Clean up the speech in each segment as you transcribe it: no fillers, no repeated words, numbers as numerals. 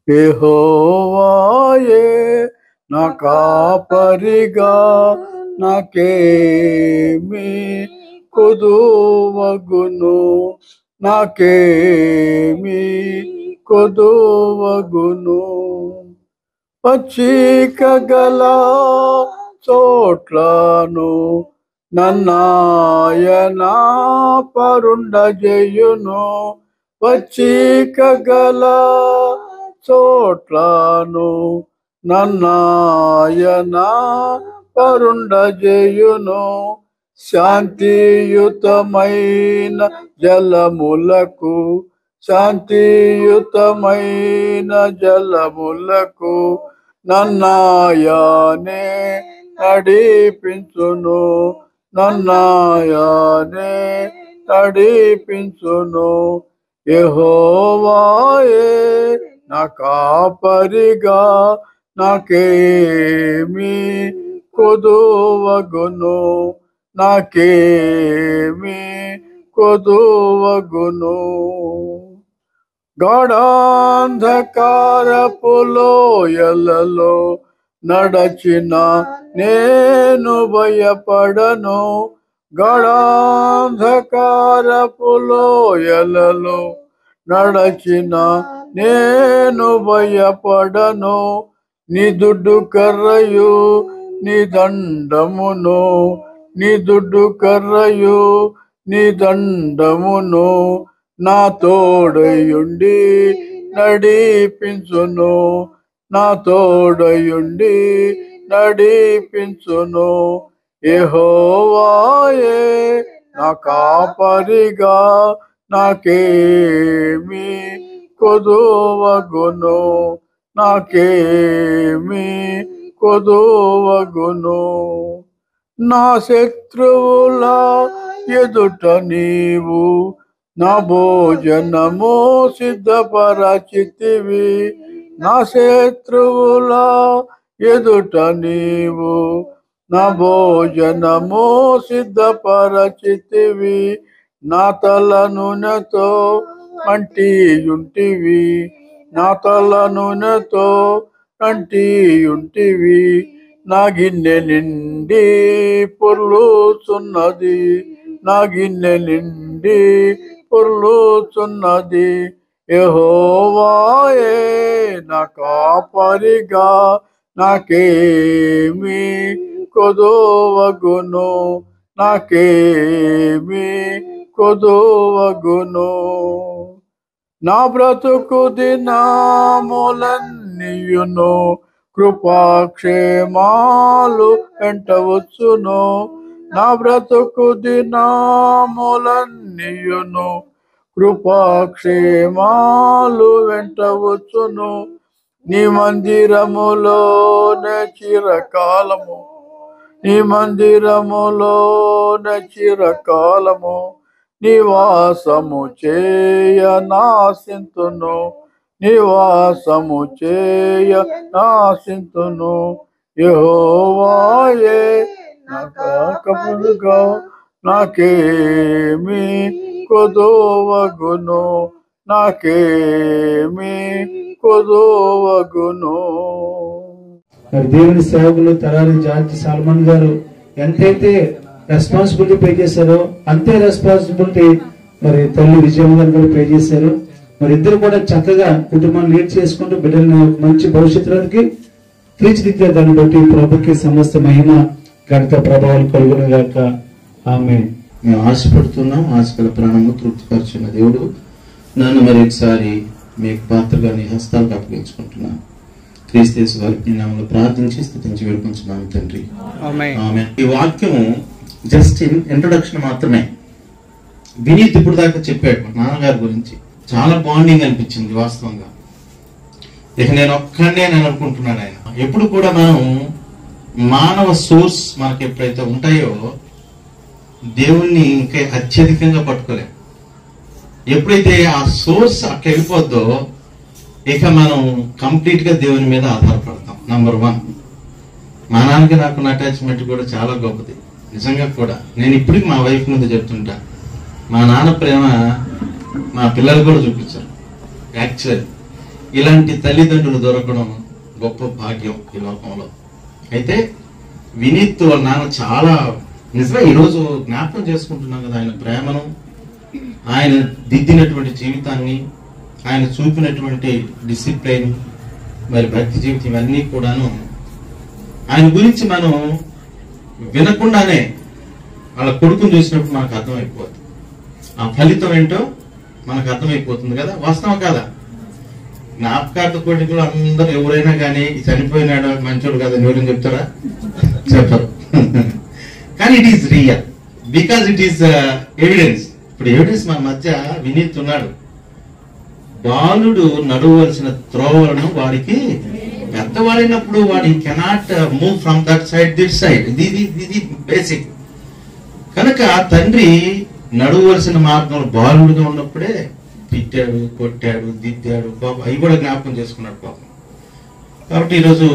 యెహోవాయే నా కాపరిగా నాకేమి కొదువగును, నాకేమి కొదువగును. పచ్చిక గల చోట్లను నన్నాయన పరుండజేయును. పచ్చిక గల చోట్లను నన్నాయన పరుండజేయును. శాంతియుతమైన జలములకు, శాంతియుతమైన జలములకు నన్నాయనే నడిపించును, నన్నాయనే నడిపించును. యెహోవాయే నా కాపరిగా నాకేమి కొదువగును, నాకేమి కొదువగును. గాఢాంధకారపు లోయలలో నడచిన నేను భయపడను. గాఢాంధకారపు లోయలలో నడచిన నేను భయపడను. నీ దుడ్డు కర్రయు నీ దండమును, నీ దుడ్డు కర్రయు నీ దండమును నా తోడయుండి నడిపించును, నా తోడయుండి నడిపించును. యెహోవాయే నా కాపరిగా నాకేమి కొదువగును, నాకేమి కొదువగును. నా శత్రువుల ఎదుట నీవు నా భోజనము సిద్ధపరచితివి. నా శత్రువుల ఎదుట నీవు నా భోజనము సిద్ధపరచితివి. నా తల నూనెతో అంటియుంటివి, నా తల నూనెతో అంటియుంటివి. నా గిన్నె నిండి పొర్లుచున్నది, నా గిన్నె నిండి పొర్లుచున్నది. యెహోవాయే నా కాపరిగా నాకేమి కొదువగును, నాకేమి కొదువగును. నా బ్రతుకు దినములన్నీయును కృపాక్షేమాలు వెంటవచ్చును. నా బ్రతుకు దినములన్నీయును కృపాక్షేమాలు వెంటవచ్చును. నీ మందిరములోనే చిరకాలము, నీ మందిరములోనే చిరకాలము నివాసము చేయ నాసింతును, నివాసము చేయ నాసింతును. యెహోవాయే నా కాపరిగా నాకేమి కొదువగును, నాకేమి కొదువగును. మరి దేవుని సేవకులు తరారి జార్జ్ సల్మాన్ గారు ఎంతైతే రెస్పాన్సిబిలిటీ పే చేశారో అంతే రెస్పాన్సిబిలిటీ మరి తల్లి విజయమ్మ గారు కూడా పే చేశారు. మరి ఇద్దరు కూడా చక్కగా కుటుంబాన్ని లీడ్ చేసుకుంటూ బిడ్డలను మంచి భవిష్యత్తులోకి తీర్చిదిద్దారు. దాన్ని బట్టి ప్రభుకి సమస్త మహిమ ఘనత ప్రభావాలు కలుగును గాక. ఆమేన్. మేము ఆశపడుతున్నాం. ఆశగల ప్రాణము తృప్తిపరిచిన దేవుడు నన్ను మరి ఒకసారి మీకు పాత్రగా నీ హస్తాలకు అప్పగించుకుంటున్నాను. క్రీస్తు వారికి నామములో ప్రార్థించి స్తుతించి వేడుకుంటున్నాను తండ్రి. ఆమేన్. ఈ వాక్యము జస్ట్ ఇంట్రొడక్షన్ మాత్రమే. వినీత్ ఇప్పుడు దాకా చెప్పాడు మా నాన్నగారి గురించి. చాలా బాండింగ్ అనిపించింది వాస్తవంగా. ఇక నేను ఒక్కడే నేను అనుకుంటున్నాను. ఆయన ఎప్పుడు కూడా మనం మానవ సోర్స్ మనకి ఎప్పుడైతే ఉంటాయో దేవుణ్ణి ఇంకా అత్యధికంగా పట్టుకోలేం. ఎప్పుడైతే ఆ సోర్స్ అట్లా వెళ్ళిపోద్దో ఇక మనం కంప్లీట్ గా దేవుని మీద ఆధారపడతాం. నంబర్ 1, మా నాన్నకి నాకున్న అటాచ్మెంట్ కూడా చాలా గొప్పది నిజంగా కూడా. నేను ఇప్పటికి మా వైఫ్ మీద చెప్తుంటా, మా నాన్న ప్రేమ మా పిల్లలు కూడా చూపించారు. యాక్చువల్ ఇలాంటి తల్లిదండ్రులు దొరకడం గొప్ప భాగ్యం ఈ లోకంలో. అయితే వినీత్ వాళ్ళ నాన్న చాలా నిజమే ఈరోజు జ్ఞాపకం చేసుకుంటున్నాం కదా ఆయన ప్రేమను, ఆయన దిద్దినటువంటి జీవితాన్ని, ఆయన చూపినటువంటి డిసిప్లైన్, మరి భక్తి జీవితం ఇవన్నీ కూడాను ఆయన గురించి మనం వినకుండానే వాళ్ళ కొడుకుని చూసినప్పుడు మనకు అర్థమైపోతుంది. ఆ ఫలితం ఏంటో మనకు అర్థమైపోతుంది కదా, వాస్తవం కదా. జ్ఞాపకార్థ కొడుకులు అందరూ ఎవరైనా కానీ చనిపోయినాడు మంచోడు కదా ఎవరైనా చెప్తారా? చెప్పరు. కానీ it is real because it is evidence. ఇప్పుడు ఎవిడెన్స్ మన మధ్య వినీత్ ఉన్నాడు. బాలుడు నడవలసిన త్రోవలను వాడికి పెద్దవాడైనప్పుడు వాడి cannot move from that side this side. ఇది బేసిక్. కనుక తండ్రి నడవలసిన మార్గంలో బాలుడుగా ఉన్నప్పుడే తిట్టాడు, కొట్టాడు, దిద్దాడు, పాపం అవి కూడా జ్ఞాపకం చేసుకున్నాడు పాపం. కాబట్టి ఈరోజు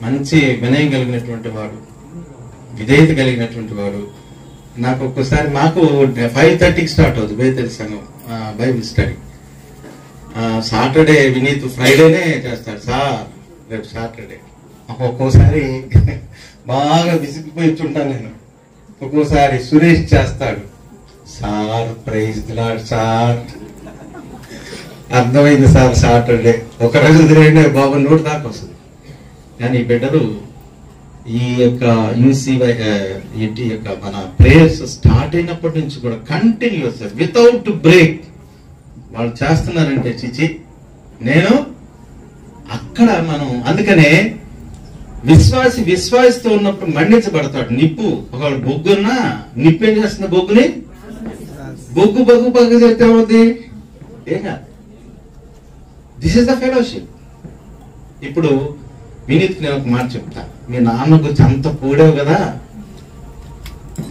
మంచి వినయం కలిగినటువంటి వాడు, విధేయత కలిగినటువంటి వాడు. నాకు ఒక్కసారి మాకు 5:30కి స్టార్ట్ అవుతుంది బేతల్ సంఘం బైబిల్ స్టడీ. సాటర్డే వినీత్ ఫ్రైడేనే చేస్తాడు సార్, రేపు సాటర్డే. ఒక్కోసారి బాగా విసిగిపోయిస్తుంటాను నేను. ఒక్కోసారి సురేష్ చేస్తాడు, sir praise the Lord sir. అర్థమైంది సార్ సాటర్డే. ఒక రోజు తిరిగిన బాబు నోటి దాకా వస్తుంది. కానీ బిడ్డలు ఈ యొక్క యూసీవై యొక్క మన ప్రేయర్స్ స్టార్ట్ అయినప్పటి నుంచి కూడా కంటిన్యూస్ వితౌట్ బ్రేక్ వాళ్ళు చేస్తున్నారంటే చిచి నేను అక్కడ మనం అందుకనే విశ్వాసితో ఉన్నప్పుడు మండించబడతాడు. నిప్పు ఒకవేళ బొగ్గున్నా నిప్పు ఏం చేస్తుంది? బొగ్గుని బొగ్గు చేస్తే ఏమవుతుంది? ఏం కాదు. This is the fellowship. ఇప్పుడు వినీత్ నేను ఒక మాట చెప్తా. మీ నాన్న గురించి అంత పోడావు కదా,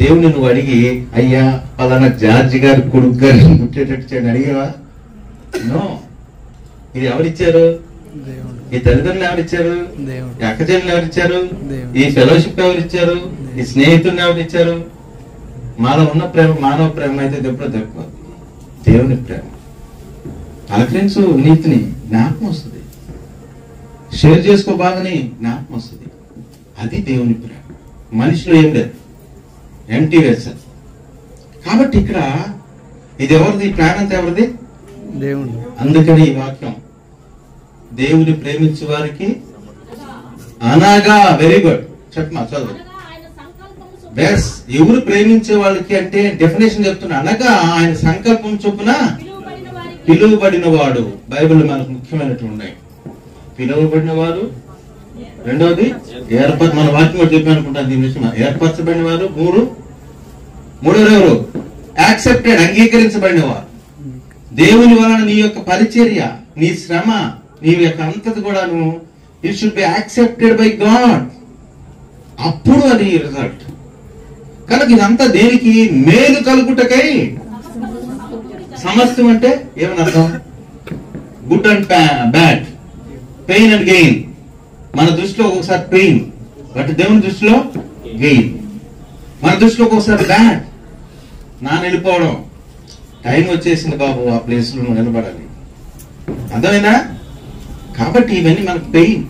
దేవుని నువ్వు అడిగి అయ్యా పలానా జార్జి గారి కొడుకు గారిని పుట్టేటట్టు చేయని అడిగావా? నో. ఇది ఎవరిచ్చారు? ఈ తల్లిదండ్రులు ఎవరిచ్చారు? ఈ అక్కచెల్లెలు ఎవరిచ్చారు? ఈ ఫెలోషిప్ ఎవరిచ్చారు? ఈ స్నేహితులను ఎవరిచ్చారు? మాలో ఉన్న ప్రేమ మానవ ప్రేమ అయితే ఎప్పుడో దొరకదు. దేవుని ప్రేమ అలకరించు, నీతిని జ్ఞాపకం వస్తుంది, షేర్ చేసుకో బాధని జ్ఞాపకం వస్తుంది. అది దేవుని ప్రేమ. మనిషిలో ఏం లేదు, ఎంటీ వేసారు. కాబట్టి ఇక్కడ ఇది ఎవరిది? ప్లాన్ అంతా ఎవరిది? దేవుడు. అందుకని ఈ వాక్యం దేవుని ప్రేమించే వారికి అనగా వెరీ గుడ్ చెప్పమా చదువు. బెస్ ఎవరు ప్రేమించే వాళ్ళకి అంటే డెఫినేషన్ చెప్తున్నా. అనగా ఆయన సంకల్పం చొప్పున పిలువబడిన వాడు. బైబిల్ మనకు ముఖ్యమైనటువంటి ఉన్నాయి. పిలువబడిన వారు, రెండవది మన వాక్యం కూడా చెప్పి అనుకుంటాను దీని విషయం. ఏర్పరచబడిన వారు, మూడవరు ఎవరు? యాక్సెప్టెడ్, అంగీకరించబడిన వారు. దేవుని వలన నీ యొక్క పరిచర్య, నీ శ్రమ, నీ యొక్క అంతటి కూడాను it should be accepted by God. అప్పుడు అది రిజల్ట్. కనుక ఇదంతా దేనికి? మేలు కలుగుటకై. సమస్తం అంటే ఏమని అర్థం? Good and bad, pain and gain. మన దృష్టిలో ఒక్కొక్కసారి పెయిన్, బట్ దేవుని దృష్టిలో గెయిన్. మన దృష్టిలో ఒక్కొక్కసారి బ్యాడ్, వెళ్ళిపోవడం. టైం వచ్చేసింది బాబు, ఆ ప్లేస్ లో నిలబడాలి. అర్థమైనా? కాబట్టి ఇవన్నీ మనకు pain,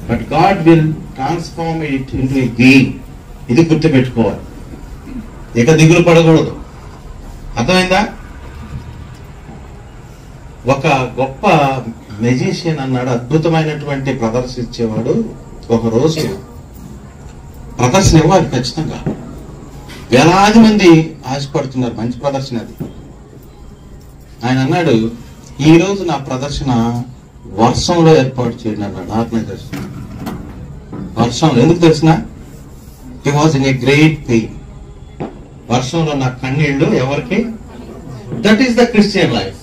but God will transform it into a gain. ఇది గుర్తుపెట్టుకోవాలి. ఇక దిగులు పడకూడదు. అర్థమైందా? ఒక గొప్ప మెజిషియన్ అన్నాడు, అద్భుతమైనటువంటి ప్రదర్శన ఇచ్చేవాడు. ఒక రోజు ప్రదర్శన ఇవ్వాలి ఖచ్చితంగా. వేలాది మంది ఆశపడుతున్నారు, మంచి ప్రదర్శన అది. ఆయన అన్నాడు, ఈ రోజు నా ప్రదర్శన వర్షంలో ఏర్పాటు చేయండి అన్నాడు. ఆత్మదర్శనం వర్షంలో. ఎందుకు తెలిసిన? He was in a great pain. వర్షంలో నా కన్నీళ్లు ఎవరికి? That is the Christian life,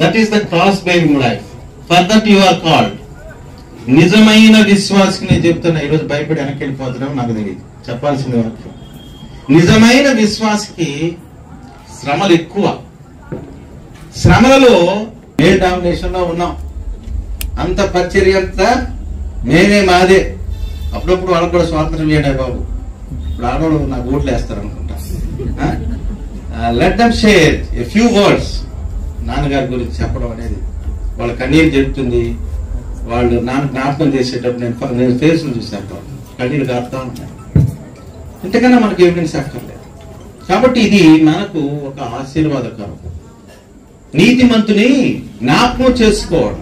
that is the cross bearing life. For that you are called. నిజమైన విశ్వాసికి నేను చెప్తున్నా. ఈరోజు భయపడి వెనక్కి వెళ్ళిపోతున్నాం, నాకు తెలియదు చెప్పాల్సిన వాక్యం. నిజమైన విశ్వాసికి శ్రమలు ఎక్కువ. శ్రమలలో ఏ డామినేషన్ లో ఉన్నాం, అంత పరిచర్య అంతా మేమే మాదే. అప్పుడప్పుడు వాళ్ళకు కూడా స్వాతంత్రం చేయండి బాబు. ఇప్పుడు ఆడవాళ్ళు నాకు ఓట్లు వేస్తారు అనుకుంటా. Let them share a few words. నాన్నగారి గురించి చెప్పడం అనేది వాళ్ళ కన్నీరు చెప్తుంది. వాళ్ళు నాన్న జ్ఞాపకం చేసేటప్పుడు నేను ఫేస్లు చూశాను, కన్నీరు కారుతా ఉన్నాయి. ఇంతకన్నా మనకి ఎవిడెన్స్ అక్కర్లేదు. కాబట్టి ఇది మనకు ఒక ఆశీర్వాదకరం. నీతిమంతుని జ్ఞాపకం చేసుకోవడం,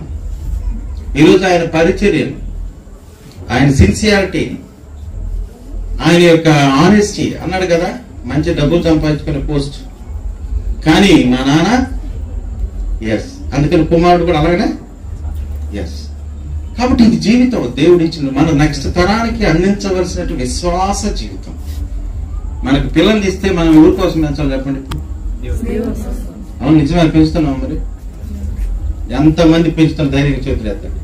ఈరోజు ఆయన పరిచర్యను, ఆయన సిన్సియారిటీ, ఆయన యొక్క ఆనెస్టీ అన్నాడు కదా, మంచి డబ్బులు సంపాదించుకునే పోస్ట్. కానీ మా నాన్న ఎస్, అందుకని కుమారుడు కూడా అలాగనే ఎస్. కాబట్టి ఇది జీవితం దేవుడు ఇచ్చిన మన నెక్స్ట్ తరానికి అందించవలసినటువంటి విశ్వాస జీవితం. మనకు పిల్లల్ని ఇస్తే మనం ఊరి కోసం పెంచాలి చెప్పండి. అవును, నిజమే, పెంచుతున్నాం. మరి ఎంతమంది పెంచుతాం? ధైర్యంగా చేతులు ఎత్తండి.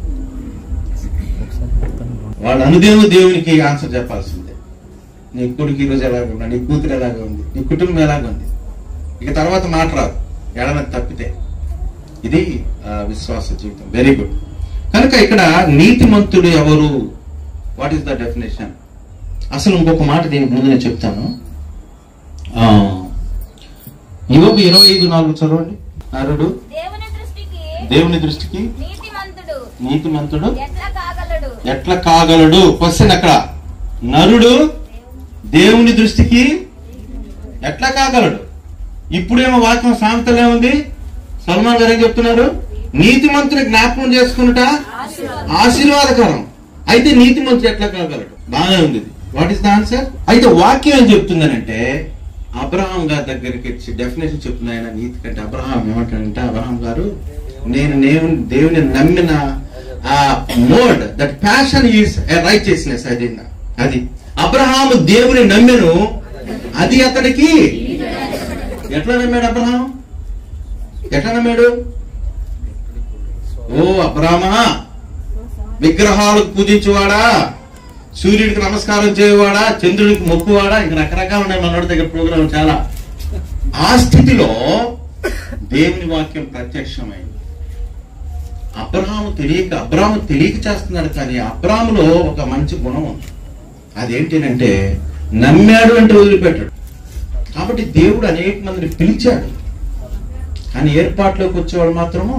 వాళ్ళ అనుదేవు దేవునికి ఆన్సర్ చెప్పాల్సిందే. నీ కొడుకు ఈరోజు ఎలాగ ఉన్నా, నీ కూతురు ఎలాగ ఉంది, నీ కుటుంబం ఎలాగ ఉంది, ఇక తర్వాత మాట రాదు ఎడన తప్పితే. ఇది విశ్వాస జీవితం. Very good. కనుక ఇక్కడ నీతిమంతుడు ఎవరు? What is the definition? అసలు ఇంకొక మాట దీనికి ముందు నేను చెప్తాను. యోబు 25:4 చదవండి. నరుడు దేవుని దృష్టికి నీతిమంతుడు ఎట్లా కాగలడు? క్వశ్చన్ అక్కడ. నరుడు దేవుని దృష్టికి ఎట్లా కాగలడు? ఇప్పుడేమో వాక్యం సామెతలే ఉంది. సల్మాన్ గారు ఏం చెప్తున్నారు? నీతిమంతుని జ్ఞాపకం చేసుకున్నట ఆశీర్వాదకరం. అయితే నీతిమంతుడు ఎట్లా కాగలడు? బాగానే ఉంది. What is the answer? అయితే వాక్యం ఏం చెప్తుందనంటే, అబ్రహాం గారి దగ్గరికి వచ్చి డెఫినేషన్ చెప్తుంది ఆయన నీతి కంటే. అబ్రహాం ఏమంటాడంటే, అబ్రహాం గారు నేను దేవుని నమ్మిన mode that passion is righteousness. అది అబ్రహాము దేవుని నమ్మెను, అది అతడికి. ఎట్లా నమ్మాడు అబ్రహాం? ఎట్లా నమ్మాడు? ఓ అబ్రహామా, విగ్రహాలకు పూజించేవాడా, సూర్యుడికి నమస్కారం చేయవాడా, చంద్రుడికి మొక్కువాడా, ఇంకా రకరకాలు ఉన్నాయి మనోడి దగ్గర ప్రోగ్రాం చాలా. ఆ స్థితిలో దేవుని వాక్యం ప్రత్యక్షమైంది. అబ్రహాము తెలియక చేస్తున్నాడు. కానీ అబ్రహాములో ఒక మంచి గుణం ఉంది. అదేంటంటే నమ్మాడు అంటే వదిలిపెట్టాడు. కాబట్టి దేవుడు అనేక మందిని పిలిచాడు. కానీ ఏర్పాట్లోకి వచ్చేవాడు మాత్రము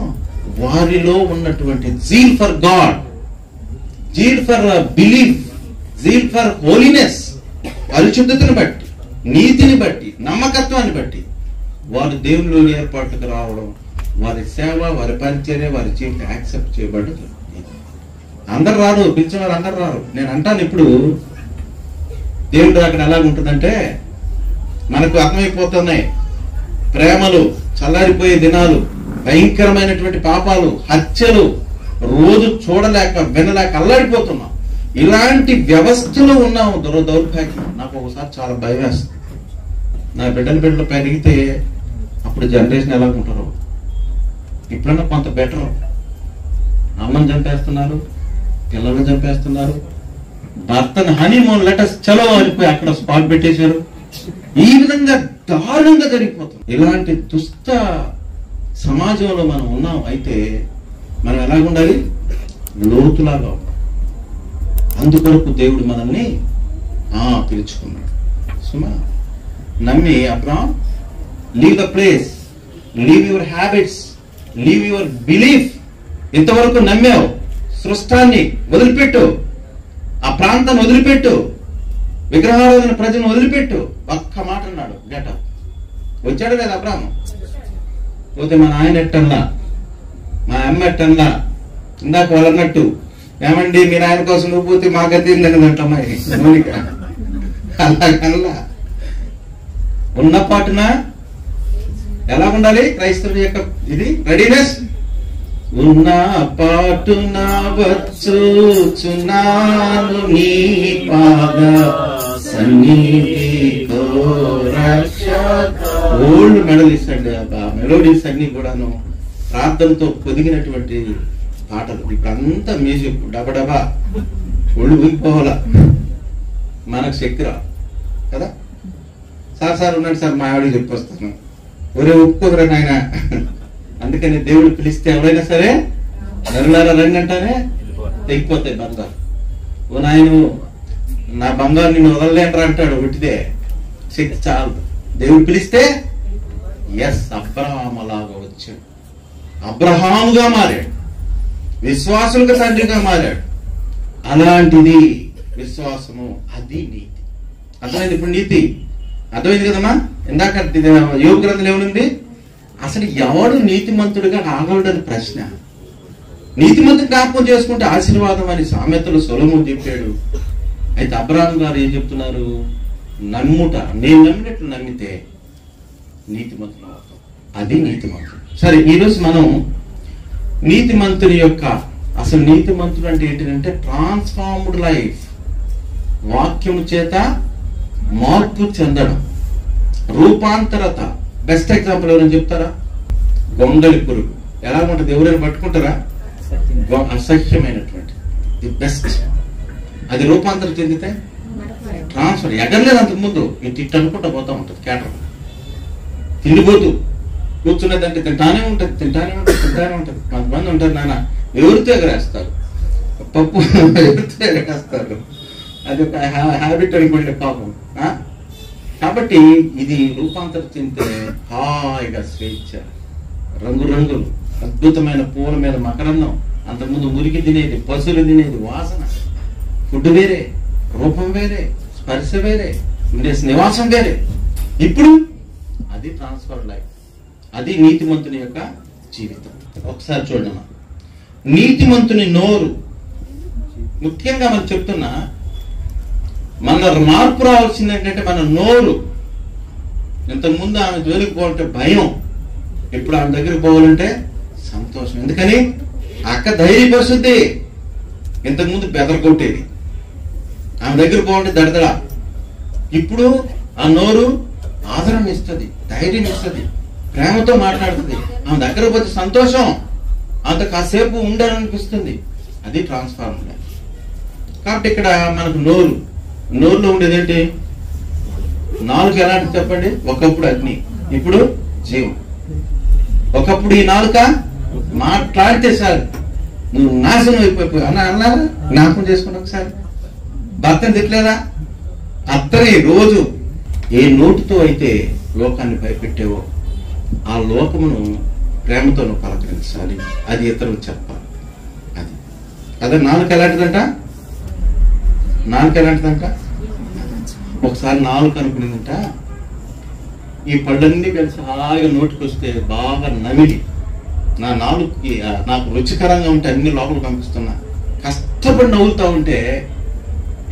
వారిలో ఉన్నటువంటి zeal for God, zeal for belief, zeal for holiness, పరిశుద్ధతను బట్టి, నీతిని బట్టి, నమ్మకత్వాన్ని బట్టి వారు దేవునిలోని ఏర్పాట్లకు రావడం, వారి సేవ, వారి పరిచర్య, వారి జీవితం యాక్సెప్ట్ చేయబడదు. అందరు రారు, పిలిచిన వారు అందరు రారు. నేను అంటాను ఇప్పుడు దేవుడు అక్కడ ఎలాగుంటుందంటే, మనకు అర్థమైపోతున్నాయి ప్రేమలు, చల్లారిపోయే దినాలు, భయంకరమైనటువంటి పాపాలు, హత్యలు, రోజు చూడలేక వినలేక అల్లాడిపోతున్నాం. ఇలాంటి వ్యవస్థలో ఉన్నాము. దౌర్భాగ్యం. నాకు ఒకసారి చాలా భయం వేస్తుంది. నా బిడ్డలు పెరిగితే అప్పుడు జనరేషన్ ఎలాగుంటారో. ఇప్పుడన్నా కొంత బెటర్. అమ్మని చంపేస్తున్నారు, పిల్లలను చంపేస్తున్నారు, భర్తను హనీమూన్ లెటర్స్ చలో అనిపోయి అక్కడ స్పాట్ పెట్టేశారు. ఈ విధంగా దారుణంగా జరిగిపోతుంది. ఇలాంటి దుష్ట సమాజంలో మనం ఉన్నాం. అయితే మనం ఎలాగుండాలి? లోతులాగా ఉండాలి. అందుకొరకు దేవుడు మనల్ని పిలుచుకున్నాడు. సుమా నమ్మి Abraham, leave the place, leave your habits, leave your belief. ఇంతవరకు నమ్మావు, సృష్టాన్ని వదిలిపెట్టు, ఆ ప్రాంతాన్ని వదిలిపెట్టు, విగ్రహారాధన ప్రజలను వదిలిపెట్టు. ఒక్క మాట అన్నాడు, గెటప్. వచ్చాడు లేదా అబ్రహాం? పోతే మా నాయన ఎట్టన్లా, మా అమ్మ ఎట్టన్లా, ఇందాక వాళ్ళు అన్నట్టు, ఏమండి మీరు ఆయన కోసం నువ్వు పోతే మా గతి ఏంటన్నదంటమ్మాయి మౌనిక. అలాగల్లా ఉన్న పాటున ఎలా ఉండాలి క్రైస్తవుడి యొక్క ఇది రెడీనెస్? ఉన్న పాటున వచ్చుచున్నాను నీ పాద సన్నిధిలో రక్షక. ఓల్డ్ మెడలిస్ట్ అండి, మెలోడీస్ అన్ని కూడాను ప్రార్థనతో పొదిగినటువంటి పాటలు. ఇప్పుడంతా మ్యూజిక్ డబడబా, ఒళ్ళు ఊగిపోవాలా, మనకు శక్తి రా కదా. సార్ ఉన్నాడు సార్, మా ఆవిడకి చెప్పొస్తాను, ఒరే ఒప్పుకోదురా నాయన. అందుకని దేవుడు పిలిస్తే ఎవరైనా సరే నరులారా రండి అంటానే తెగిపోతాయి బంగారు. ఓ నాయను నా బంగారు నిన్ను వదలలేంట్రా అంటాడు. ఒకటిదే శక్తి చాలు. దేవుడు పిలిస్తే ఎస్, అబ్రహాము లాగా వచ్చాడు, అబ్రహాముగా మారాడు. విశ్వాసులకు తండ్రిగా మారాడు. అలాంటిది విశ్వాసము, అది నీతి. అర్థమైంది? ఇప్పుడు నీతి అర్థమైంది కదమ్మా. ఇందాక యోబు గ్రంథంలో ఏమనుంది? అసలు ఎవడు నీతిమంతుడిగా రాగలడని ప్రశ్న. నీతిమంతుడు జ్ఞాపకం చేసుకుంటే ఆశీర్వాదం అని సామెతలు సొలొమోను చెప్పాడు. అయితే అబ్రహాము గారు ఏం చెప్తున్నారు? నమ్ముట, నేను నమ్మినట్లు నమ్మితే నీతిమంతుడు అవుతాం. అది నీతిమంతుడు. సరే, ఈరోజు మనం నీతిమంతుని యొక్క అసలు నీతిమంతుడు అంటే ఏంటంటే ట్రాన్స్ఫార్మ్డ్ లైఫ్, వాక్యము చేత మార్పు చెందడం, రూపాంతరత. బెస్ట్ ఎగ్జాంపుల్ ఎవరైనా చెప్తారా? గొంగలి పురుగు ఎలా ఉంటుంది? ఎవరైనా పట్టుకుంటారా? అసహ్యమైనటువంటి ది బెస్ట్. అది రూపాంతరం చెందితే ట్రాన్స్ఫర్ ఎగరలేదు. అంతకు ముందు ఇటు అనుకుంటా పోతా ఉంటుంది. క్యాటర్ తిండిపోతూ కూర్చున్నదంటే తింటానే ఉంటుంది, తింటానే ఉంటుంది, తింటానే ఉంటుంది. కొంతమంది ఉంటారు, నాన్న ఎవరితో ఎగరేస్తారు, పప్పు ఎవరితో ఎగరేస్తారు. అది ఒక హ్యాబిట్ అనుకోండి పాపం. కాబట్టి ఇది రూపాంతరం చెందితే హాయిగా స్వేచ్ఛ, రంగురంగులు, అద్భుతమైన పూల మీద మకరందం. అంతకుముందు మురికి తినేది, పశువులు తినేది, వాసన, ఫుడ్ వేరే, రూపం వేరే, స్పర్శ వేరే, ఉండే నివాసం వేరే. ఇప్పుడు అది ట్రాన్స్ఫర్ లైఫ్. అది నీతిమంతుని యొక్క జీవితం. ఒకసారి చూడమ్మా, నీతిమంతుని నోరు. ముఖ్యంగా మనం చెప్తున్నా, మన మార్పు రావాల్సింది ఏంటంటే మన నోరు. ఇంతకుముందు ఆమె జోలికి పోవాలంటే భయం, ఇప్పుడు ఆమె దగ్గరికి పోవాలంటే సంతోషం. ఎందుకని? అక్క ధైర్యపరుస్తుంది. ఇంతకుముందు బెదరకొట్టేది. ఆమె దగ్గర పోవాలంటే దడదడ. ఇప్పుడు ఆ నోరు ఆదరణ ఇస్తుంది, ధైర్యం ఇస్తుంది, ప్రేమతో మాట్లాడుతుంది. ఆమె దగ్గర పోతే సంతోషం, అంత కాసేపు ఉండాలనిపిస్తుంది. అది ట్రాన్స్ఫార్మ్. కాబట్టి ఇక్కడ మనకు నోరులో ఉండేది ఏంటి? నాలుక ఎలాంటి చెప్పండి? ఒకప్పుడు అగ్ని, ఇప్పుడు జీవం. ఒకప్పుడు ఈ నాలుక మాట్లాడితే సార్ నువ్వు నాశనం అయిపోయిపోయి అన్నారా? జ్ఞాపకం చేసుకుని ఒకసారి. భర్తను తిట్టలేదా? అత్తని రోజు ఏ నోటితో అయితే లోకాన్ని భయపెట్టేవో ఆ లోకమును ప్రేమతో నువ్వు పలకరించాలి. అది ఇతరులకు చెప్పాలి. అది అదే నాలుక ఎలాంటిదంట? నాలుక ఎలాంటిదంట? ఒకసారి నాలుక అనుకునేదంట, ఈ పళ్ళన్నీ కలిసి హాయిగా నోటికి వస్తే బాగా నమిలి నా నాలుగుకి నాకు రుచికరంగా ఉంటే అన్ని లోపల పంపిస్తున్నా. కష్టపడి నవ్వులుతా ఉంటే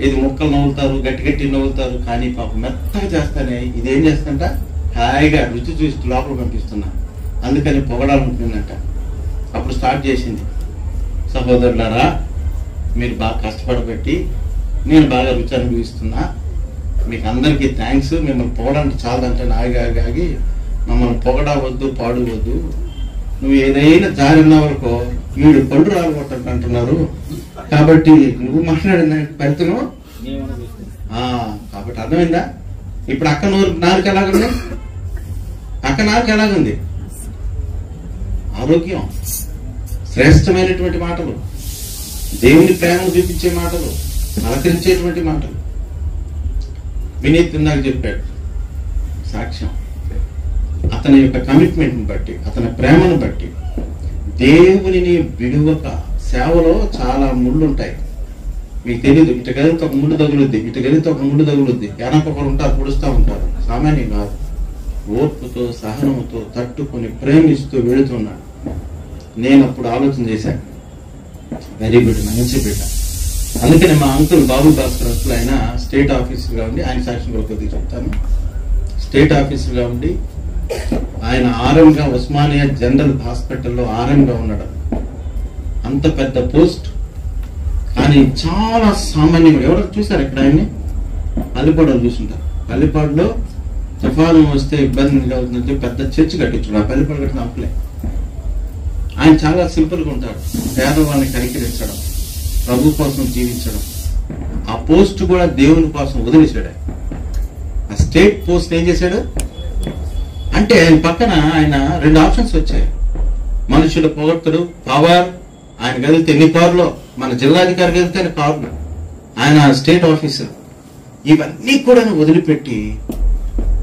ఇది ముక్కలు నవ్వులుతారు, గట్టి గట్టి నవ్వులుతారు, కానీ పాపం మెత్తగా చేస్తానే ఇదేం చేస్తుంట హాయిగా రుచి చూసి లోపల పంపిస్తున్నా. అందుకని పొగడాలనుకుంటుందంట. అప్పుడు స్టార్ట్ చేసింది, సహోదరులారా మీరు బాగా కష్టపడబట్టి నేను బాగా రుచి అనుభవిస్తున్నా, మీకు అందరికీ థ్యాంక్స్. మిమ్మల్ని పొగడానికి చాలంటే ఆగి మమ్మల్ని పొగడవద్దు, పాడవద్దు. నువ్వు ఏదైనా జారిన వరకు వీడు పళ్ళు రాలగొట్టండి అంటున్నారు. కాబట్టి నువ్వు మాట్లాడిన ఫలితం కాబట్టి అర్థమైందా? ఇప్పుడు అక్క నాలుక ఎలాగుంది? అక్క నాలుక ఎలాగుంది? ఆరోగ్యం, శ్రేష్టమైనటువంటి మాటలు, దేవుని ప్రేమను చూపించే మాటలు, అలకరించేటువంటి మాటలు. వినీత్ ఇందాక చెప్పాడు సాక్ష్యం. అతని యొక్క కమిట్మెంట్ని బట్టి, అతని ప్రేమను బట్టి దేవునిని విడువక. సేవలో చాలా ముళ్ళు ఉంటాయి, మీకు తెలియదు. ఇటు గదితో ఒక ముళ్ళు తగులుద్ది, ఇటు గదితో ఒక ముళ్ళు తగులుద్ది, వెనకొకరు ఉంటారు, పొడుస్తూ ఉంటారు. సామాన్యం కాదు. ఓర్పుతో సహనముతో తట్టుకొని ప్రేమిస్తూ వెళుతున్నాడు. నేను అప్పుడు ఆలోచన చేశాను, వెరీ గుడ్, మంచి బిడ్డ. అందుకని మా అంకుల్ బాబు భాస్కర్ అంకుల్ ఆయన స్టేట్ ఆఫీసర్గా ఉండి, ఆయన సాక్ష్యం కూడా కొద్దిగా చెప్తాను. స్టేట్ ఆఫీసర్గా ఉండి ఆయన ఆర్ఎంగా ఉస్మానియా జనరల్ హాస్పిటల్లో ఆర్ఎంగా ఉన్నాడు. అంత పెద్ద పోస్ట్, కానీ చాలా సామాన్యం. ఎవరు చూసారు ఇక్కడ ఆయన్ని? పల్లిపాడులో చూసుంటారు. పల్లిపాడులో తుఫాను వస్తే ఇబ్బంది అవుతుందంటే పెద్ద చర్చి కట్టించున్నాడు. పల్లిపాడు కట్టిన అప్పులే. ఆయన చాలా సింపుల్గా ఉంటాడు, పేదవాళ్ళని కనికరించడం, ప్రభు కోసం జీవించడం. ఆ పోస్ట్ కూడా దేవుని కోసం వదిలేశాడు. ఆ స్టేట్ పోస్ట్ ఏం చేశాడు అంటే, ఆయన పక్కన ఆయన 2 ఆప్షన్స్ వచ్చాయి. మనుషులు పొగడ్తడు, పవర్. ఆయన కదిలితే ఎన్ని కార్లో, మన జిల్లాధికారి కదిలితే ఆయన కార్లు, ఆయన స్టేట్ ఆఫీసర్. ఇవన్నీ కూడా వదిలిపెట్టి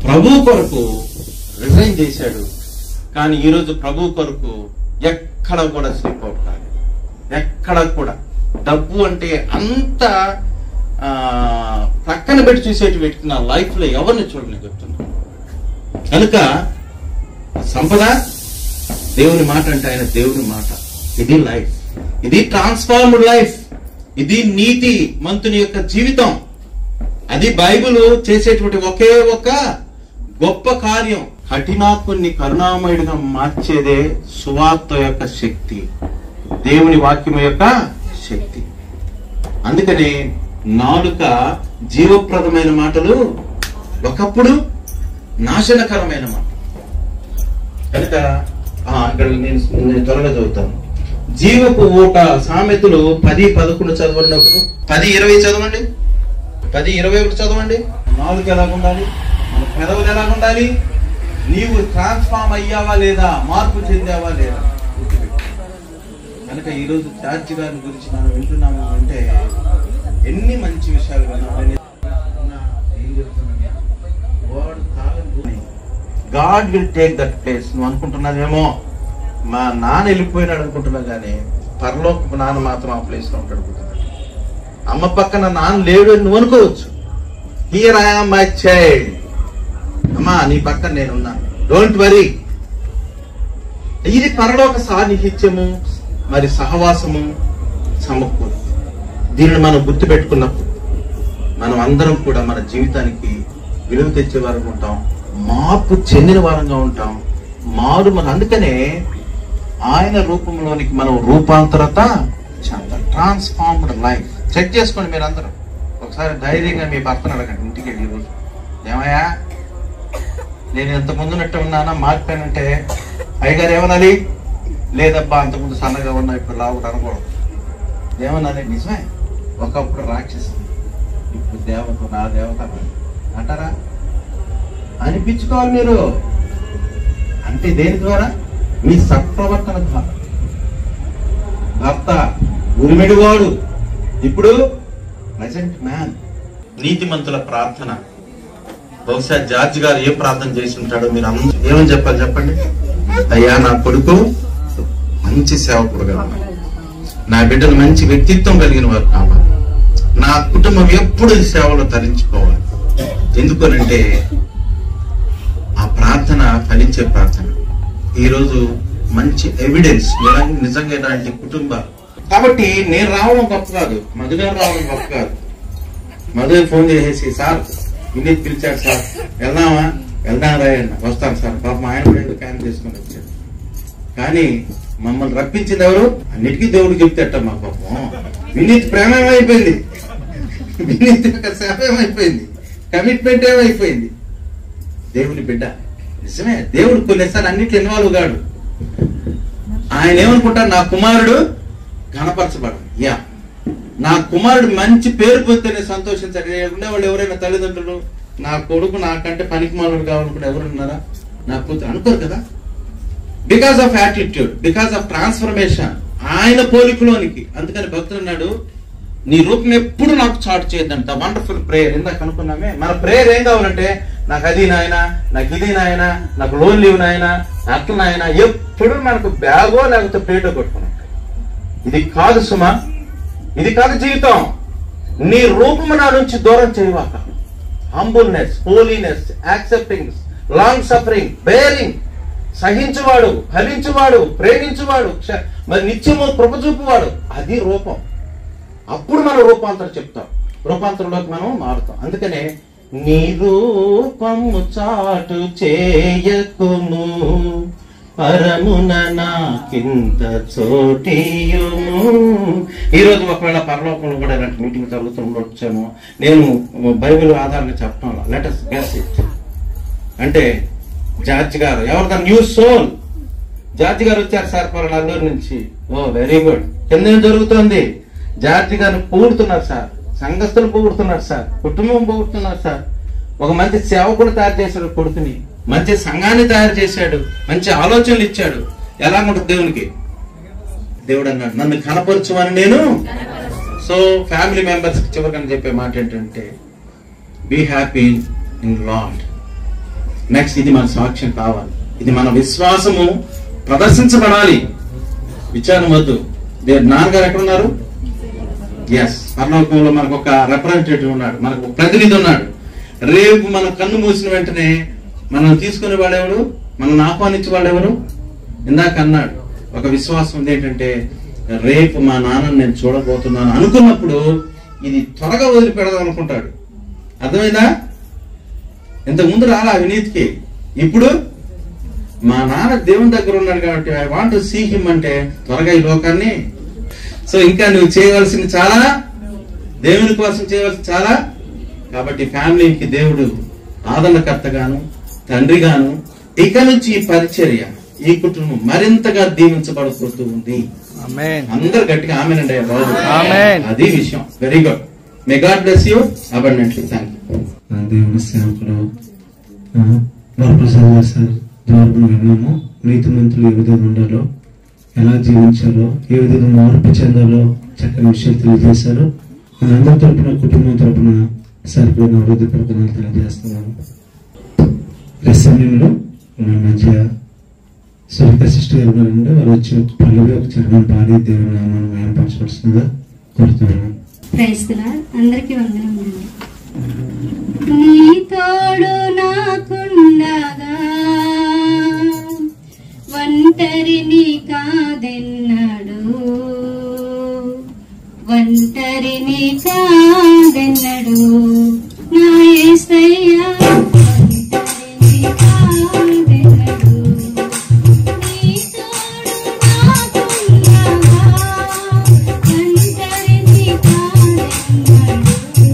ప్రభు కొరకు రిజైన్ చేశాడు. కానీ ఈరోజు ప్రభు కొరకు ఎక్కడ కూడా స్లీప్ అవుట్ కాదు. ఎక్కడ కూడా డబ్బు అంటే అంత పక్కన పెట్టి చూసేటి వ్యక్తి నా లైఫ్ లో ఎవరిని చూడని చెప్తున్నా. కనుక సంపద దేవుని మాట అంటే ఆయన దేవుని మాట. ఇది లైఫ్, ఇది ట్రాన్స్ఫార్మ్డ్ లైఫ్, ఇది నీతి మంతుని యొక్క జీవితం. అది బైబిల్ చేసేటువంటి ఒకే ఒక గొప్ప కార్యం. కఠినాత్ముని కరుణామయుడిగా మార్చేదే సువార్త యొక్క శక్తి, దేవుని వాక్యం యొక్క శక్తి. అందుకని నాలుక జీవప్రదమైన మాటలు ఒకప్పుడు నాశనకరమైన మాట. కనుక ఇక్కడ నేను త్వరగా చదువుతాను. జీవపు ఊట సామెతలు 10:11 చదవండి. 10:20 చదవండి. 10:21 చదవండి. నాలుగు ఎలాగుండాలి, మన పెదవులు ఎలాగుండాలి, నీవు ట్రాన్స్ఫార్మ్ అయ్యావా లేదా, మార్పు చెందావా లేదా. కనుక ఈరోజు జార్జ్ గారి గురించి మనం వింటున్నాము అంటే ఎన్ని మంచి విషయాలు విన్నాం. God will take that place. నువ్వు అనుకుంటున్నావేమో మా నాన్న వెళ్ళిపోయినాడు అనుకుంటున్నావు, కానీ పరలోకపు నాన్న మాత్రం ఆ ప్లేస్ లో ఉంటాడు. అమ్మ పక్కన నాన్న లేడు అని నువ్వు అనుకోవచ్చు. Here I am my child, అమ్మా నీ పక్కన నేనున్నాను, డోంట్ వరీ. ఇది పరలోక సాన్నిహిత్యము, మరి సహవాసము, సమకూరు. దీనిని మనం గుర్తు పెట్టుకున్నప్పుడు మనం అందరం కూడా మన జీవితానికి విలువ తెచ్చే వారంగా ఉంటాం, మార్పు చెందిన వారంగా ఉంటాం. మన అందుకనే ఆయన రూపంలోనికి మనం రూపాంతరత చెందాలి. Transformed life. చెక్ చేసుకోండి మీరు అందరూ ఒకసారి ధైర్యంగా. మీ భర్తను అడగండి ఇంటికి వెళ్ళి, ఈరోజు ఏమయ్యా నేను ఎంత ముందున్నట్టు ఉన్నానా, మారిపోయానంటే అయ్యగారు ఏమనాలి? లేదబ్బా అంతకుముందు సన్నగా ఉన్నా ఇప్పుడు లావుడు అనుకోవడం. ఏమనాలి? నిజమే, ఒకప్పుడు రాక్షసు ఇప్పుడు దేవత, నా దేవత అంటారా? అనిపించుకోవాలి మీరు. అంటే దేని ద్వారా? మీ సత్ప్రవర్తన ద్వారా. భర్త ఉరిమిడివాడు ఇప్పుడు ప్రెజెంట్ మ్యాన్. నీతిమంతుల ప్రార్థన. బహుశా జార్జ్ గారు ఏ ప్రార్థన చేసి ఉంటాడో మీరు అందరూ ఏమని చెప్పాలి చెప్పండి? అయ్యా నా కొడుకు మంచి సేవకుడు కావాలి, నా బిడ్డలు మంచి వ్యక్తిత్వం కలిగిన వారు కావాలి, నా కుటుంబం ఎప్పుడు సేవలో తరించుకోవాలి. ఎందుకనంటే ఆ ప్రార్థన ఫలించే ప్రార్థన. ఈరోజు మంచి ఎవిడెన్స్ నిజంగా ఇలాంటి కుటుంబ. కాబట్టి నేను రావడం గొప్ప కాదు, మధు గారు రావడం గొప్ప కాదు. మధు ఫోన్ చేసేసి, సార్ వినీత్ పిలిచాడు సార్, వెళ్దాం రాయన్న, వస్తాను సార్. పాపం ఆయన కూడా ఎందుకు క్యాన్ తీసుకుని వచ్చాడు. కానీ మమ్మల్ని రప్పించింది ఎవరు? అన్నిటికీ దేవుడు చెప్తేట. మా పాపం వినీత్ ప్రేమ ఏమైపోయింది, వినీత్ యొక్క సేవ ఏమైపోయింది, కమిట్మెంట్ ఏమైపోయింది. దేవుని బిడ్డ. నిజమే, దేవుడు కొన్నిసార్లు అన్నిట్లో ఇన్వాల్వ్ కాడు. ఆయన ఏమనుకుంటారు? నా కుమారుడు ఘనపరచబడు, యా నా కుమారుడు మంచి పేరు పొందితేనే సంతోషించాడు. ఉండేవాళ్ళు ఎవరైనా తల్లిదండ్రులు నా కొడుకు నాకంటే పనికిమాలుడు కావాలనుకుంటే ఎవరున్నారా? నా కూతురు అనుకోరు కదా. Because of attitude, because of transformation, ఆయన పోలికలోనికి. అందుకని భక్తుడు అన్నాడు, నీ రూపం ఎప్పుడు నాకు చాటు చేయొద్దంట. Wonderful prayer. ఇందాక అనుకున్నామే, మన ప్రేయర్ ఏం కావాలంటే, నాకు అది నాయన, నాకు ఇది నాయన, నాకు లోన్ లీవ్ నాయన, అట్లా నాయన. ఎప్పుడు మనకు బ్యాగో లేకపోతే ప్లేటో కొట్టుకున్నాం. ఇది కాదు సుమా, ఇది కాదు జీవితం. నీ రూపము నా నుంచి దూరం చేయవాక. Humbleness, holiness, accepting, long suffering, bearing, సహించువాడు, ఫలించువాడు, ప్రేమించువాడు, మరి నిత్యము కృప చూపువాడు. అది రూపం. అప్పుడు మనం రూపాంతరం చెప్తాం, రూపాంతరంలోకి మనం మారుతాం. అందుకనే నీ రూపము చాటు చేయకుము, పరమున నాకింత చోటియుము. ఈరోజు ఒకవేళ పరలోకంలో కూడా ఇలాంటి మీటింగ్ జరుగుతుండొచ్చాము. నేను బైబిల్ ఆధారంగా చెప్పడం, లెట్ us guess it. అంటే జార్జ్ గారు ఎవరు? The new soul. జార్జ్ గారు వచ్చారు సార్ పలానా అల్లూరు నుంచి. ఓ వెరీ గుడ్. కింద ఏం జరుగుతోంది? జార్జ్ గారిని పొగుడుతున్నారు సార్, సంఘస్థులు పొగుడుతున్నారు సార్, కుటుంబం పొగుడుతున్నారు సార్. ఒక మంచి సేవకుడు తయారు చేశాడు కొడుకుని, మంచి సంఘాన్ని తయారు చేశాడు, మంచి ఆలోచనలు ఇచ్చాడు. ఎలాగుంటుంది దేవునికి? దేవుడు అన్నాడు, నన్ను కనపరచువని నేను. సో ఫ్యామిలీ మెంబర్స్ చివరికని చెప్పే మాట ఏంటంటే, be happy in Lord. Next, ఇది మన సాక్ష్యం కావాలి, ఇది మన విశ్వాసము ప్రదర్శించబడాలి. విచారం వద్దు, నాన్నగారు ఎక్కడ ఉన్నారు? ఎస్, పరలోకంలో మనకు ఒక రిప్రజెంటేటివ్ ఉన్నాడు, మనకు ఒక ప్రతినిధి ఉన్నాడు. రేపు మనం కన్ను మూసిన వెంటనే మనం తీసుకునే వాడెవరు, మనం ఆహ్వానించే వాడెవరు? ఇందాక అన్నాడు ఒక విశ్వాసం ఉంది ఏంటంటే, రేపు మా నాన్నని నేను చూడబోతున్నాను అనుకున్నప్పుడు ఇది త్వరగా వదిలిపెడదాం అనుకుంటాడు. అర్థమైందా? ఇంతకుముందు రాలా అవినీతికి, ఇప్పుడు మా నాన్న దేవుని దగ్గర ఉన్నాడు కాబట్టి I want to see him అంటే త్వరగా ఈ లోకాన్ని. సో ఇంకా నువ్వు చేయవలసింది చాలా, దేవుని కోసం చేయవలసింది చాలా. కాబట్టి ఫ్యామిలీకి దేవుడు ఆదరణకర్తగాను తండ్రిగాను ఇక నుంచి ఈ పరిచర్య, ఈ కుటుంబం మరింతగా దీవించబడుతూ ఉంది. అందరు గట్టిగా ఆమేనండి బాబు. అది విషయం. Very good. May God bless you abundantly. Thank you. దేవుని సేవకులు వరప్రసాద్ గారు సార్ ద్వారా విన్నాము. నీతిమంతులు ఏ విధంగా ఉండాలో, ఎలా జీవించాలో, ఏ విధంగా మార్పు చెందాలో చక్కని విషయాలు తెలియజేశారు. మనందరి తరపున, కుటుంబం తరపున సరిపోయిన అభివృద్ధి ప్రకటనలు తెలియజేస్తున్నాను. రెస్సెంట్లో మన మధ్య సురేఖ సిస్టర్ గారు ఉన్నారండి. వారు వచ్చి పల్లవి ఒక చరణం పాడి దేవుని నామాన్ని మహిమపరచవలసిందిగా కోరుతున్నాను. Praise the Lord. అందరికీ వందనములు. నీ తోడు నాకుండగా ఒంటరిని కాదెన్నడు, ఒంటరిని కాదెన్నడు నా యేసయ్యా, ఒంటరిని కాదెన్నడు. నీ తోడు నాకుండగా ఒంటరిని కాదెన్నడు,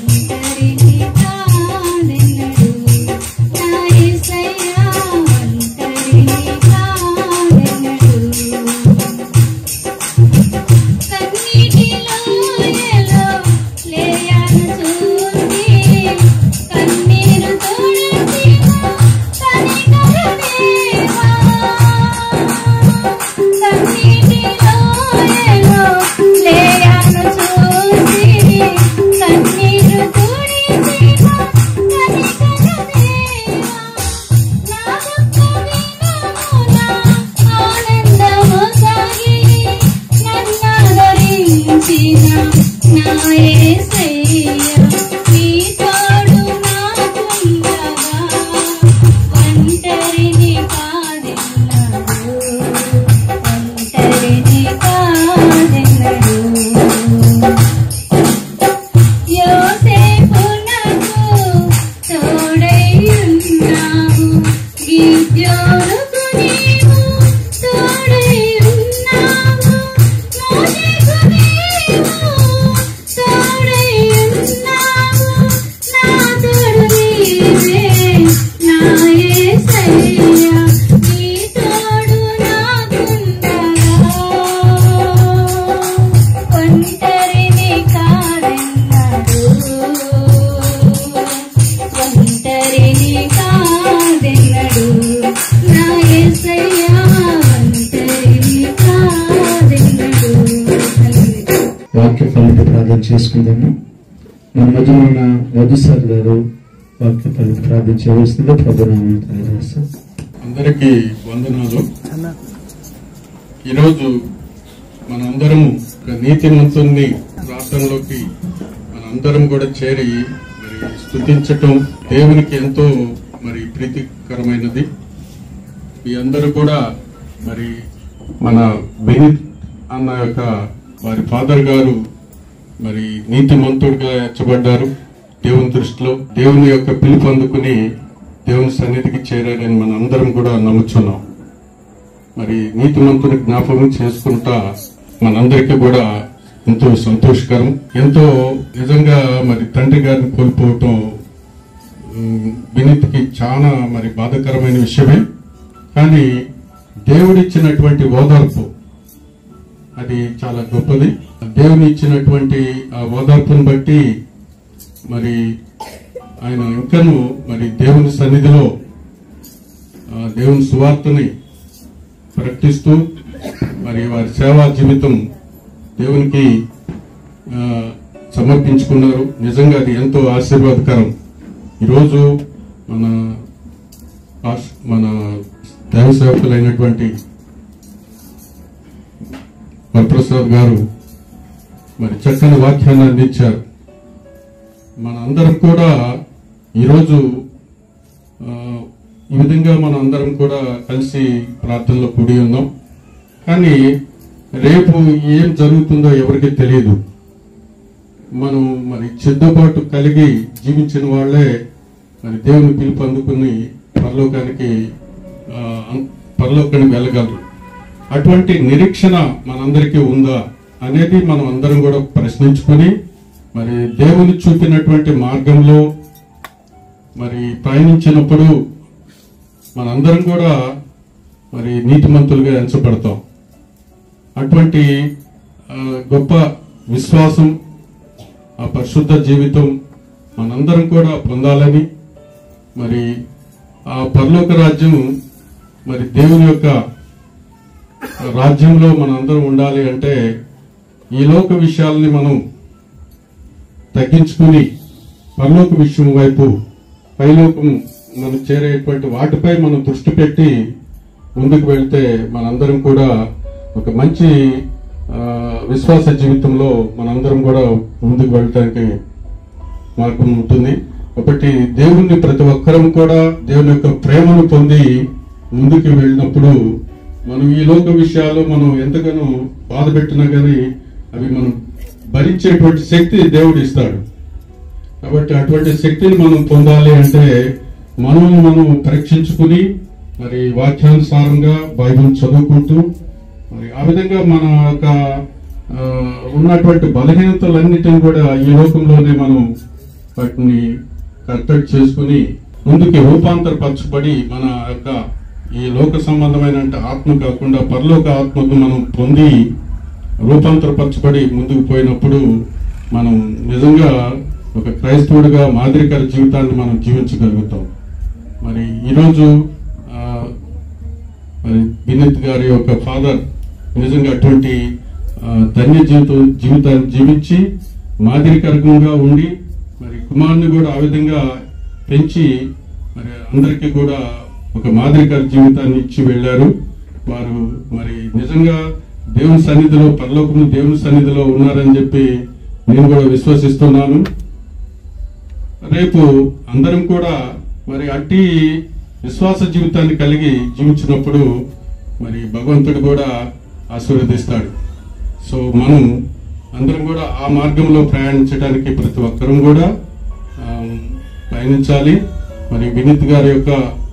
ఒంటరిని కాదెన్నడు నా యేసయ్యా, ఒంటరిని కాదెన్నడు. కన్నీటిలో ఎలో లేయాను చూసి కన్నీరు తోడేసినా కనికర దేవా. కన్నీటిలో ఎలో లేయాను చూసి కన్నీరు తోడేసినా కనికర దేవా. నా దుఃఖ దినమున ఆనందము సాగి నన్నాదరించిన నా యేసయ్యా, నీ తోడు నాకుండగా ఒంటరిని కాదెన్నడు, ఒంటరిని కాదెన్నడు. యోసేపునకు తోడైయున్నావు, గిద్యోనుకు నీవు తోడైయున్నావు, మోషేకు నీవు తోడైయున్నావు. నా తోడు నీవే నా యేసయ్యా, నీ తోడు నాకుండగా ఒంటరిని కాదెన్నడు, ఒంటరిని కాదెన్నడు నా యేసయ్యా, ఒంటరిని కాదెన్నడు. వాక్య ఫలిత ప్రార్థన చేసుకుందాము. మన మధ్య ఉన్న వధు సార్ గారు వాక్య ఫలిత ప్రార్థన చేయవలసిందిగా ప్రభునామం తెలియజేస్తాం. అందరికీ వందనాలు. ఈరోజు మనందరము ఒక నీతిమంతుని ప్రార్థనలోకి మనందరం కూడా చేరి మరి స్తుతించటం దేవునికి ఎంతో మరి ప్రీతికరమైనది. మీ అందరూ కూడా మరి మన బెనిత్ అన్న యొక్క వారి ఫాదర్ గారు మరి నీతిమంతుడిగా ఎంచబడ్డారు దేవుని దృష్టిలో. దేవుని యొక్క పిలుపు అందుకుని దేవుని సన్నిధికి చేరారని మన అందరం కూడా నమ్ముచున్నాం. మరి నీతిమంతుని జ్ఞాపకం చేసుకుంటా మనందరికీ కూడా ఎంతో సంతోషకరం. ఎంతో నిజంగా మరి తండ్రి గారిని కోల్పోవటం వినీత్కి చాలా మరి బాధాకరమైన విషయమే. కానీ దేవుడిచ్చినటువంటి ఓదార్పు అది చాలా గొప్పది. దేవుని ఇచ్చినటువంటి ఆ ఓదార్పును బట్టి మరి ఆయన ఇంకను మరి దేవుని సన్నిధిలో దేవుని సువార్తని ప్రకటిస్తూ మరి వారి సేవా జీవితం దేవునికి సమర్పించుకున్నారు. నిజంగా అది ఎంతో ఆశీర్వాదకరం. ఈరోజు మన దైవ సేవకులైనటువంటి ప్రసాద్ గారు మరి చక్కని వాక్యాన్ని అందించారు. మన అందరం కూడా ఈరోజు ఈ విధంగా మనం అందరం కూడా కలిసి ప్రార్థనలో కూడి ఉన్నాం. కానీ రేపు ఏం జరుగుతుందో ఎవరికి తెలియదు. మనం మరి చెడ్డబాటు కలిగి జీవించిన వాళ్లే మరి దేవుని పిలుపు అందుకుని పరలోకానికి వెళ్ళగలరు. అటువంటి నిరీక్షణ మనందరికీ ఉందా అనేది మనం అందరం కూడా ప్రశ్నించుకొని మరి దేవుని చూపినటువంటి మార్గంలో మరి ప్రయాణించినప్పుడు మనందరం కూడా మరి నీతిమంతులుగా ఎంచబడతాం. అటువంటి గొప్ప విశ్వాసం, ఆ పరిశుద్ధ జీవితం మనందరం కూడా పొందాలని, మరి ఆ పరలోక రాజ్యం మరి దేవుని యొక్క రాజ్యంలో మనందరం ఉండాలి అంటే ఈ లోక విషయాలని మనం తగ్గించుకుని పరలోక విషయం వైపు, పైలోకం మనం చేరేటువంటి వాటిపై మనం దృష్టి పెట్టి ముందుకు వెళ్తే మనందరం కూడా ఒక మంచి విశ్వాస జీవితంలో మనందరం కూడా ముందుకు వెళ్ళటానికి మార్గం ఉంటుంది. ఒకటి, దేవుణ్ణి ప్రతి ఒక్కరం కూడా దేవుని యొక్క ప్రేమను పొంది ముందుకు వెళ్ళినప్పుడు మనం ఈ లోక విషయాలు మనం ఎంతగానో బాధ పెట్టినా కానీ అవి మనం భరించేటువంటి శక్తి దేవుడు ఇస్తాడు. కాబట్టి అటువంటి శక్తిని మనం పొందాలి అంటే మనం పరీక్షించుకుని మరి వాక్యానుసారంగా బైబిల్ చదువుకుంటూ మరి ఆ విధంగా మన యొక్క ఉన్నటువంటి బలహీనతలన్నిటిని కూడా ఈ లోకంలోనే మనం వాటిని కట్టడి చేసుకుని ముందుకి రూపాంతరపరచబడి మన యొక్క ఈ లోక సంబంధమైన ఆత్మ కాకుండా పరలోక ఆత్మకు మనం పొంది రూపాంతరపరచబడి ముందుకు పోయినప్పుడు మనం నిజంగా ఒక క్రైస్తవుడిగా మాదిరికర జీవితాన్ని మనం జీవించగలుగుతాం. మరి ఈరోజు మరి వినీత్ గారి యొక్క ఫాదర్ నిజంగా అటువంటి ధన్య జీవితాన్ని జీవించి మాదిరికరంగా ఉండి మరి కుమారుని కూడా ఆ విధంగా పెంచి మరి అందరికీ కూడా ఒక మాదిరికర జీవితాన్ని ఇచ్చి వెళ్ళారు. వారు మరి నిజంగా దేవుని సన్నిధిలో, పరలోకము దేవుని సన్నిధిలో ఉన్నారని చెప్పి నేను కూడా విశ్వసిస్తున్నాను. రేపు అందరం కూడా మరి అట్టి విశ్వాస జీవితాన్ని కలిగి జీవించినప్పుడు మరి భగవంతుడు కూడా ఆశీర్వదిస్తాడు. సో మనం అందరం కూడా ఆ మార్గంలో ప్రయాణించడానికి ప్రతి ఒక్కరం కూడా ప్రయాణించాలి. మరి వినీత్ గారి యొక్క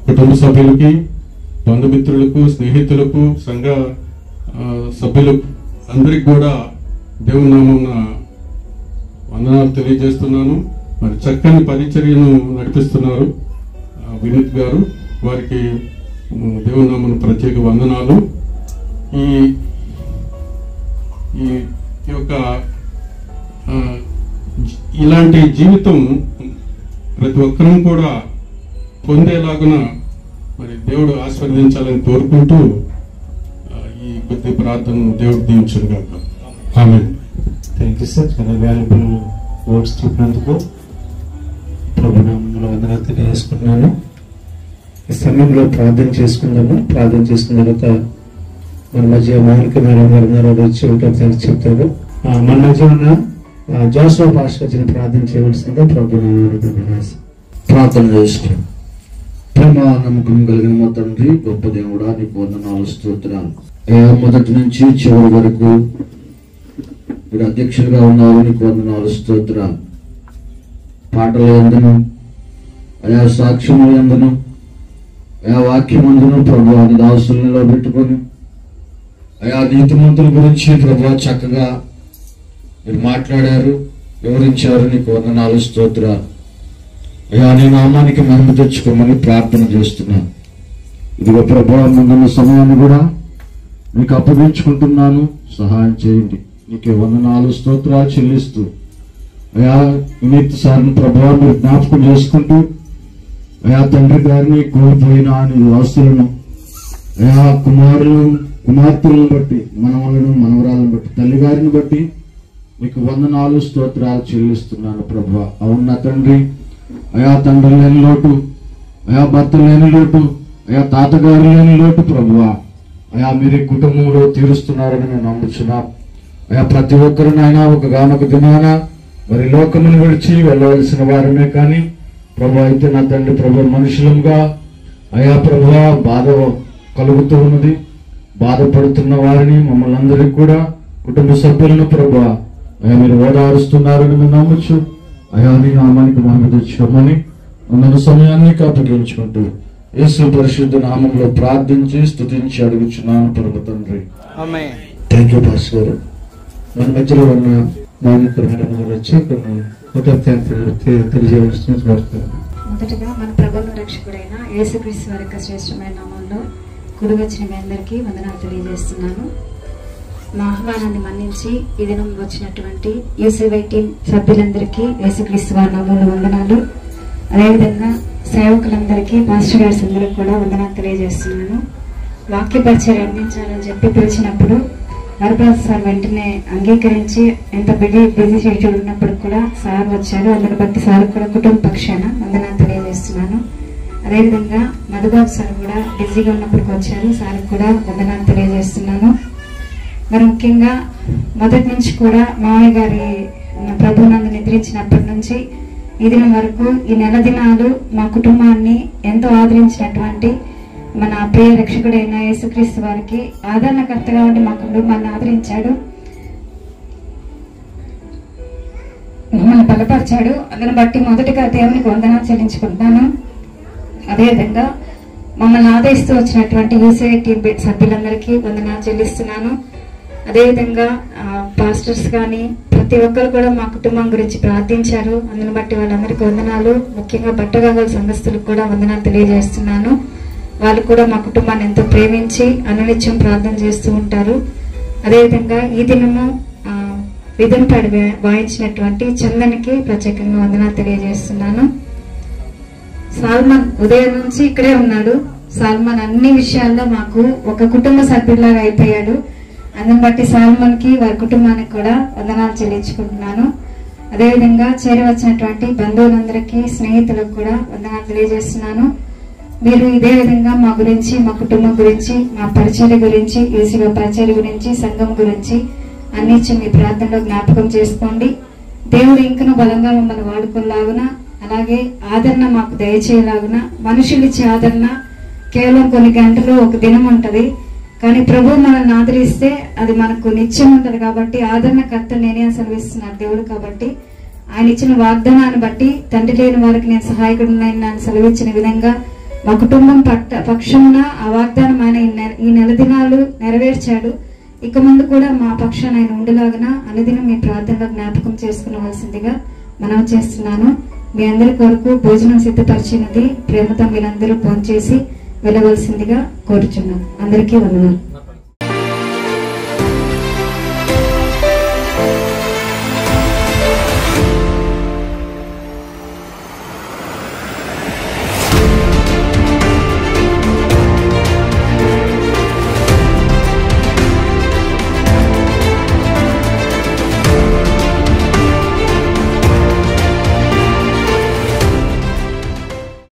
కుటుంబ సభ్యులకి, బంధుమిత్రులకు, స్నేహితులకు, సంఘ సభ్యులకు అందరికి కూడా దేవుని నామమున వందనాలు తెలియజేస్తున్నాను. మరి చక్కని పరిచర్యను నడిపిస్తున్నారు వినీత్ గారు. వారికి దేవుని నామమున ప్రత్యేక వందనాలు. ఈ యొక్క ఇలాంటి జీవితం ప్రతి ఒక్కరూ కూడా పొందేలాగున మరి దేవుడు ఆశీర్వదించాలని కోరుకుంటూ ఈ కొద్ది ప్రార్థన దేవుడు దీవించును గాక. ఆమేన్. థ్యాంక్ యూ సార్, చాలా వాల్యుబుల్ వర్డ్స్ చెప్పినందుకు ప్రభు నామములో వందనాలు తెలియజేసుకుంటున్నాను. ఈ సమయంలో ప్రార్థన చేసుకుందాము. ప్రార్థన చేసుకున్న తర్వాత మన మధ్య మౌలిక మేడం గారు ఉన్నారు, వచ్చి ఒకటి చెప్తారు. మన మధ్య ఉన్న జోసఫ్ భాస్కర్ ప్రార్థన చేయవలసిందిగా ప్రభు ప్రార్థన చేసుకున్నాం. ప్రేమ నమ్మకం కలిగిన మా తండ్రి, గొప్ప దేవుడా, నీకు వందనాలు, స్తోత్రాలు. మొదటి నుంచి చివరి వరకు మీరు అధ్యక్షులుగా ఉన్నారు, నీకు వందనాలు, స్తోత్రాలు. పాటలు ఎందును, అయా సాక్ష్యములు ఎందును, అయా వాక్యం అందును ప్రభు అని దాసులలో పెట్టుకొని అయా నీతిమంతుల గురించి ప్రభు చక్కగా మీరు మాట్లాడారు, వివరించారు, నీకు వందనాలు, స్తోత్రాలు. అయ్యా నీ నామానికి మహిమ తెచ్చుకోమని ప్రార్థన చేస్తున్నాను. ఇదిగో ప్రభు ముందున్న సమయాన్ని కూడా మీకు అప్పగించుకుంటున్నాను, సహాయం చేయండి. నీకే వందనాలు, స్తోత్రాలు చెల్లిస్తూ అయా వినీత్ సార్ని ప్రభావం మీరు జ్ఞాపకం చేసుకుంటూ అయా తండ్రి గారిని కోల్పోయిన నీ ఆస్తులను అయా కుమార్తెలను బట్టి, మనవలను మనవరాలను బట్టి, తల్లి గారిని బట్టి మీకు వందనాలు, స్తోత్రాలు చెల్లిస్తున్నాను ప్రభు. అవునా తండ్రి, అయా తండ్రి లేని లోటు, అయా భర్త లేని లోటు, అయా తాతగారు లేని లోటు ప్రభువా అయా మీరు కుటుంబంలో తీరుస్తున్నారని మేము నమ్ముచున్నాం. అయా ప్రతి ఒక్కరు నాయన ఒకగానొక దినాన మరి లోకమును విడిచి వెళ్ళవలసిన వారమే కానీ ప్రభు అయితే నా తండ్రి ప్రభు మనుషులంగా అయా ప్రభు బాధ కలుగుతూ ఉన్నది. బాధపడుతున్న వారిని మమ్మల్ని అందరికీ కూడా కుటుంబ సభ్యులను ప్రభు అయా మీరు ఓదారుస్తున్నారని మేము నమ్మచ్చు. అయా నీ నామానికి మహిమ తెచ్చుకోమని ఉన్న సమయాన్ని అప్పగించుకుంటూ యేసు పరిశుద్ధ నామంలో ప్రార్థించి స్తుతించి అడుగుచున్నాను పరమ తండ్రి. థ్యాంక్ యూ పాస్ గారు. మన మధ్యలో ఉన్న వచ్చి తెలియజేయవలసిన కోరుతున్నాను. మొదటగా మన ప్రభువును రక్షకుడైన యేసుక్రీస్తు వారి యొక్క శ్రేష్టమైన నామంలో కూడి వచ్చిన మీ అందరికీ వందనాలు తెలియజేస్తున్నాను. మా ఆహ్వానాన్ని మన్నించి ఈ దినం వచ్చినటువంటి యూసీవై టీం సభ్యులందరికీ యేసుక్రీస్తు వారి నామంలో వందనాలు. అదేవిధంగా సేవకులందరికీ మాస్టర్ గారి అందరికీ కూడా వందనాలు తెలియజేస్తున్నాను. వాక్య పరిచయం అందించాలని చెప్పి పిలిచినప్పుడు వరప్రసాద్ సార్ వెంటనే అంగీకరించి ఎంత బిజీ షెడ్యూల్ ఉన్నప్పుడు కూడా సార్ వచ్చారు. అందుని బట్టి సార్ కూడా కుటుంబ పక్షాన వందనాలు తెలియజేస్తున్నాను. అదేవిధంగా మధుబాబు సార్ కూడా బిజీగా ఉన్నప్పటికి వచ్చారు. సార్ కూడా వందనాలు తెలియజేస్తున్నాను. మరి ముఖ్యంగా మొదటి నుంచి కూడా మామయ్య గారి ప్రభునందు నిద్రించినప్పటి నుంచి ఈ దినం వరకు ఈ నెల దినాలు మా కుటుంబాన్ని ఎంతో ఆదరించినటువంటి మన ప్రియ రక్షకుడైన యేసుక్రీస్తు వారికి ఆదరణకర్తగా ఉండి మా కుటుంబాన్ని ఆదరించాడు, మమ్మల్ని బలపరిచాడు. అందుని బట్టి మొదటిగా దేవునికి వందనాలు చెల్లించుకుంటున్నాను. అదేవిధంగా మమ్మల్ని ఆదరిస్తూ వచ్చినటువంటి యూసీఐ టీం సభ్యులందరికీ వందనాలు చెల్లిస్తున్నాను. అదేవిధంగా పాస్టర్స్ కానీ ప్రతి ఒక్కరు కూడా మా కుటుంబం గురించి ప్రార్థించారు. అందుని బట్టి వాళ్ళందరికీ వందనాలు. ముఖ్యంగా బట్టగాగల సంఘస్థులకు కూడా వందనాలు తెలియజేస్తున్నాను. వాళ్ళు కూడా మా కుటుంబాన్ని ఎంతో ప్రేమించి అనునిత్యం ప్రార్థన చేస్తూ ఉంటారు. అదేవిధంగా ఈ దినము విధంపాడు వాయించినటువంటి చందనికి ప్రత్యేకంగా వందనాలు తెలియజేస్తున్నాను. సాల్మన్ ఉదయం నుంచి ఇక్కడే ఉన్నాడు. సాల్మన్ అన్ని విషయాల్లో మాకు ఒక కుటుంబ సభ్యులాగా అయిపోయాడు. అందుని బట్టి సాల్మన్ కి వారి కుటుంబానికి కూడా వందనాలు చెల్లించుకుంటున్నాను. అదేవిధంగా చేరవచ్చినటువంటి బంధువులందరికీ స్నేహితులకు కూడా వందనాలు తెలియజేస్తున్నాను. మీరు ఇదే విధంగా మా గురించి, మా కుటుంబం గురించి, మా పరిచర్య గురించి, యేసువ పరిచర్య గురించి, సంఘం గురించి అన్నిచ్చి మీ ప్రార్థనలో జ్ఞాపకం చేసుకోండి. దేవుడు ఇంకనూ బలంగా మమ్మల్ని వాడుకోలాగున, అలాగే ఆదరణ మాకు దయచేయలాగున. మనుషులు ఇచ్చే ఆదరణ కేవలం కొన్ని గంటలు, ఒక దినం ఉంటది. కానీ ప్రభు మనల్ని ఆదరిస్తే అది మనకు నిత్యం ఉంటది. కాబట్టి ఆదరణకర్త నేనే సెలవిస్తున్నాను దేవుడు. కాబట్టి ఆయన ఇచ్చిన వాగ్దానాన్ని బట్టి తండ్రి లేని వారికి నేను సహాయకుడినైనా సెలవిచ్చిన విధంగా మా కుటుంబం పక్షమున ఆ వాగ్దానం ఆయన ఈ నెల దినాలు నెరవేర్చాడు. ఇక ముందు కూడా మా పక్షాన ఆయన ఉండేలాగా అనుదినం మీ ప్రార్థనలో జ్ఞాపకం చేసుకునవలసిందిగా మనం చేస్తున్నాను. మీ అందరి కొరకు భోజనం సిద్ధపరిచినది ప్రేమతో మీరందరూ భోంచేసి వెళ్ళవలసిందిగా కోరుచున్నాను. అందరికీ వందనాలు.